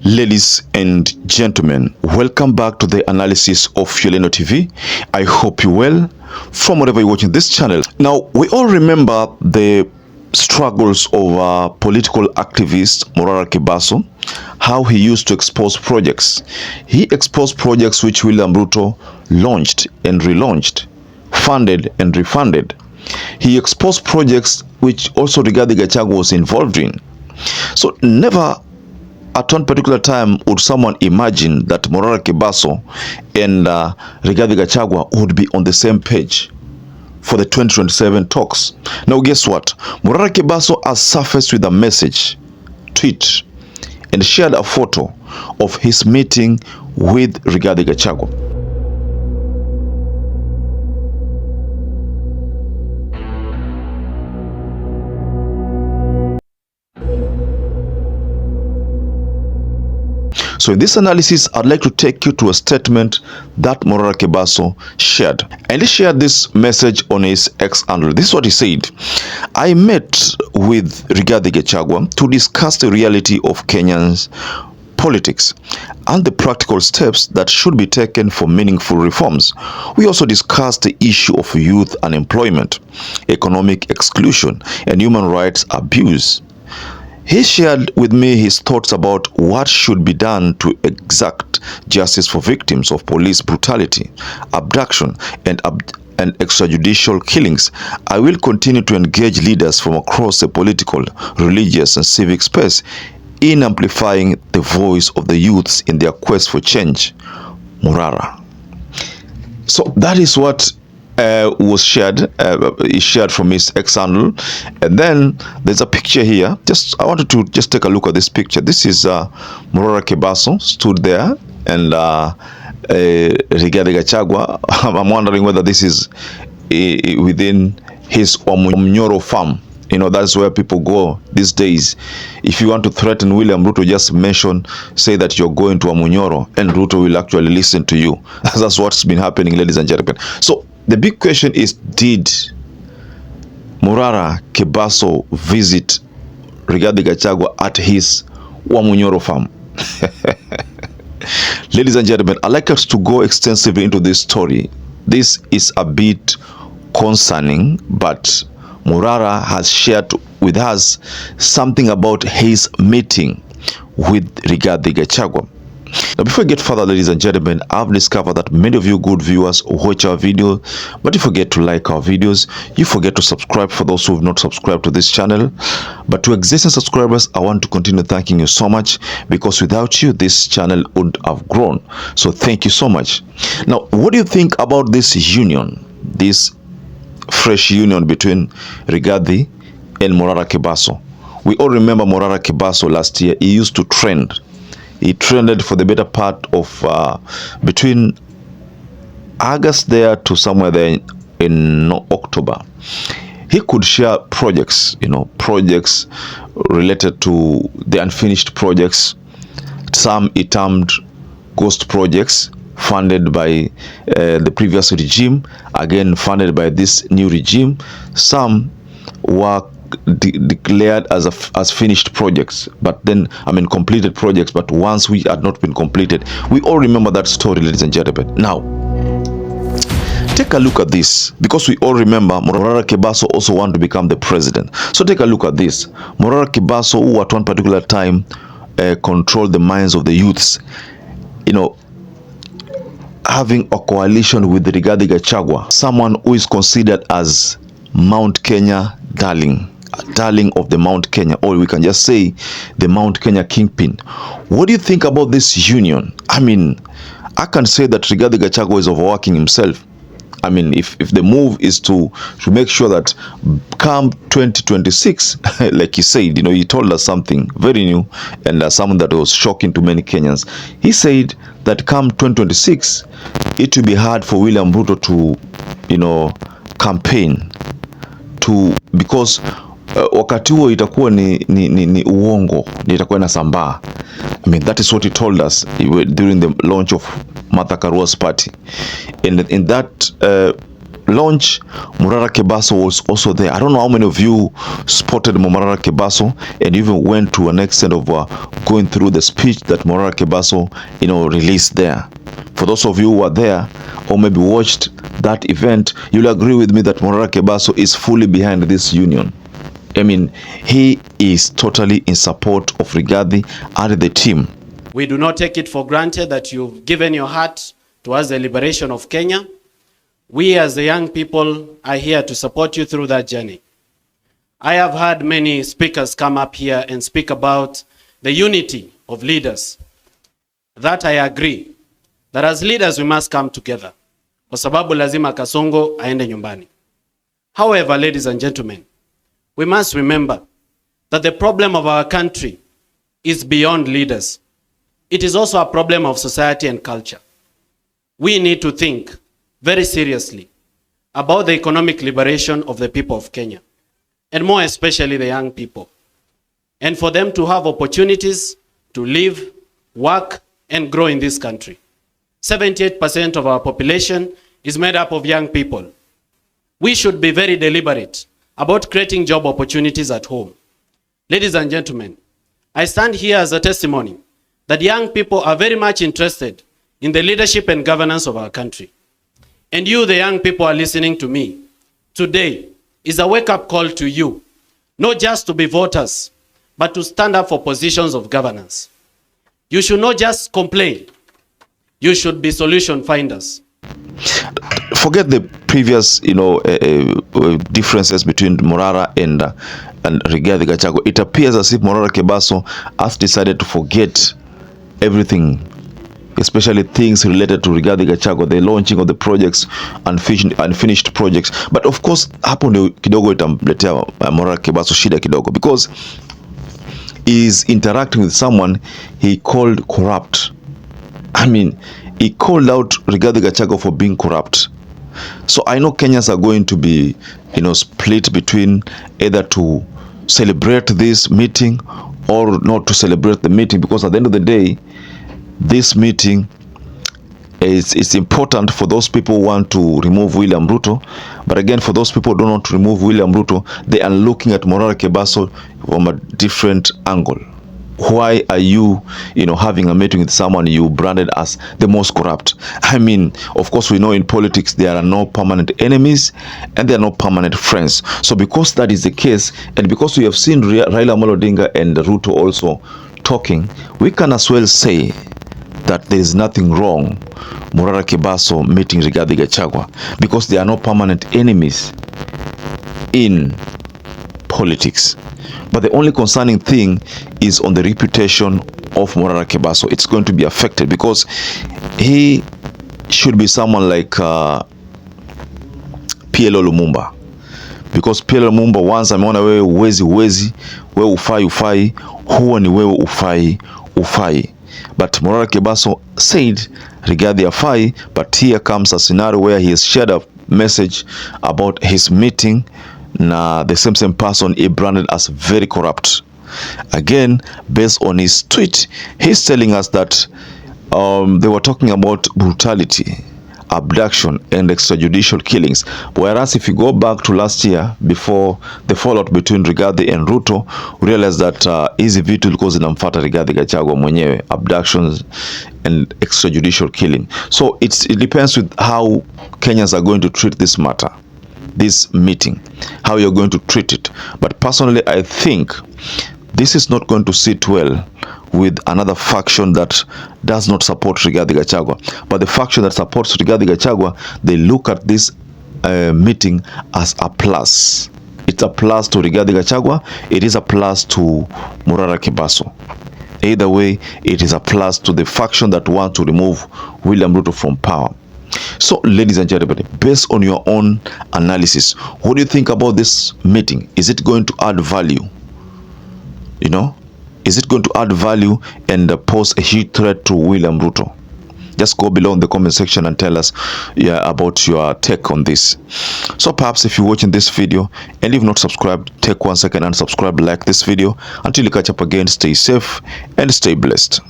Ladies and gentlemen, welcome back to the analysis of YOLENO TV. I hope you well from wherever you're watching this channel. Now, we all remember the struggles of political activist MORARA KEBASO, how he used to expose projects. He exposed projects which William RUTO launched and relaunched, funded and refunded. He exposed projects which also Rigathi Gachagua was involved in. So never at one particular time would someone imagine that MORARA KEBASO and Rigathi Gachagua would be on the same page for the 2027 talks. Now guess what? MORARA KEBASO has surfaced with a message, tweet, and shared a photo of his meeting with Rigathi Gachagua. So in this analysis, I'd like to take you to a statement that MORARA KEBASO shared. And he shared this message on his X handle. This is what he said. I met with Rigathi Gachagua to discuss the reality of Kenyan's politics and the practical steps that should be taken for meaningful reforms. We also discussed the issue of youth unemployment, economic exclusion, and human rights abuse. He shared with me his thoughts about what should be done to exact justice for victims of police brutality, abduction, and extrajudicial killings. I will continue to engage leaders from across the political, religious, and civic space in amplifying the voice of the youths in their quest for change. MORARA. So that is what was shared. He shared from his X handle, and then there's a picture here. I wanted to just take a look at this picture. This is MORARA KEBASO stood there, and Rigathi Gachagua. I'm wondering whether this is within his Wamunyoro farm. You know, that's where people go these days. If you want to threaten William RUTO, just say that you're going to Wamunyoro, and RUTO will actually listen to you. That's what's been happening, ladies and gentlemen. So the big question is, did MORARA KEBASO visit Rigathi Gachagua at his Wamunyoro farm? Ladies and gentlemen, I'd like us to go extensively into this story. This is a bit concerning, but MORARA has shared with us something about his meeting with Rigathi Gachagua. Now, before we get further, ladies and gentlemen, I've discovered that many of you good viewers watch our videos, but you forget to like our videos. You forget to subscribe for those who have not subscribed to this channel. But to existing subscribers, I want to continue thanking you so much, because without you, this channel wouldn't have grown. So thank you so much. Now, what do you think about this union, this fresh union between Rigathi and MORARA KEBASO? We all remember MORARA KEBASO last year. He used to trend. He trended for the better part of between August there to somewhere there in October. He could share projects, projects related to the unfinished projects. Some he termed ghost projects, funded by the previous regime, again funded by this new regime. Some were declared as finished projects, but then completed projects, but once we had not been completed. We all remember that story, ladies and gentlemen. Now take a look at this, because we all remember MORARA KEBASO also wanted to become the president. So take a look at this. MORARA KEBASO, who at one particular time controlled the minds of the youths, having a coalition with Rigathi Gachagua, someone who is considered as Mount Kenya darling of the Mount Kenya, or we can just say the Mount Kenya kingpin. What do you think about this union? I can say that Rigathi Gachagua is overworking himself. If the move is to make sure that come 2026, like he said, he told us something very new and something that was shocking to many Kenyans. He said that come 2026, it will be hard for William RUTO to, campaign because wakati huo itakuwa ni uongo, itakuwa inasambaa. That is what he told us during the launch of Martha Karua's party. In that launch, MORARA KEBASO was also there. I don't know how many of you spotted MORARA KEBASO and even went to an extent of going through the speech that MORARA KEBASO, released there. For those of you who are there or maybe watched that event, you'll agree with me that MORARA KEBASO is fully behind this union. I mean, he is totally in support of Rigathi and the team. We do not take it for granted that you've given your heart towards the liberation of Kenya. We as the young people are here to support you through that journey. I have heard many speakers come up here and speak about the unity of leaders. That I agree. That as leaders we must come together. Kwa sababu lazima Kasongo aende nyumbani. However, ladies and gentlemen, we must remember that the problem of our country is beyond leaders. It is also a problem of society and culture. We need to think very seriously about the economic liberation of the people of Kenya, and more especially the young people, and for them to have opportunities to live, work, and grow in this country. 78% of our population is made up of young people. We should be very deliberate about creating job opportunities at home. Ladies and gentlemen, I stand here as a testimony that young people are very much interested in the leadership and governance of our country. And you, the young people, are listening to me. Today is a wake-up call to you, not just to be voters, but to stand up for positions of governance. You should not just complain. You should be solution finders. Forget the previous, differences between MORARA and Rigathi Gachagua. It appears as if MORARA KEBASO has decided to forget everything, especially things related to Rigathi Gachagua, the launching of the projects, unfinished projects. But of course, hapo ndio kidogo itamletea MORARA KEBASO shida kidogo, because he is interacting with someone he called corrupt. I mean, he called out Rigathi Gachagua for being corrupt. So I know Kenyans are going to be, split between either to celebrate this meeting or not to celebrate the meeting, because at the end of the day, this meeting is important for those people who want to remove William Ruto. But again, for those people who don't want to remove William Ruto, they are looking at MORARA KEBASO from a different angle. Why are you, having a meeting with someone you branded as the most corrupt? I mean, of course, we know in politics there are no permanent enemies and there are no permanent friends. So because that is the case, and because we have seen Raila Amolo Odinga and Ruto also talking, we can as well say that there is nothing wrong MORARA KEBASO meeting Rigathi Gachagua, because there are no permanent enemies in politics. But the only concerning thing is on the reputation of MORARA KEBASO. It's going to be affected because he should be someone like PLO Lumumba. Because PLO Lumumba once ameona wewe uwezi, wewe ufai, huo ni wewe ufai. But MORARA KEBASO said Rigathi afai, but here comes a scenario where he has shared a message about his meeting na the same person he branded as very corrupt. Again, based on his tweet, he's telling us that they were talking about brutality, abduction and extrajudicial killings. Whereas if you go back to last year, before the fallout between Rigathi and Ruto, we realized that hizi vitu ilikuwa zinamfuata Rigathi Gachagua mwenyewe, abductions and extrajudicial killing. So it depends with how Kenyans are going to treat this matter, this meeting, how you're going to treat it. But personally, I think this is not going to sit well with another faction that does not support Rigathi Gachagua. But the faction that supports Rigathi Gachagua, they look at this meeting as a plus. It's a plus to Rigathi Gachagua. It is a plus to MORARA KEBASO. Either way, it is a plus to the faction that want to remove William Ruto from power. So, ladies and gentlemen, based on your own analysis, what do you think about this meeting? Is it going to add value? Is it going to add value and pose a huge threat to William Ruto? Just go below in the comment section and tell us about your take on this. So perhaps if you're watching this video and you've not subscribed, take 1 second and subscribe, like this video. Until you catch up again, stay safe and stay blessed.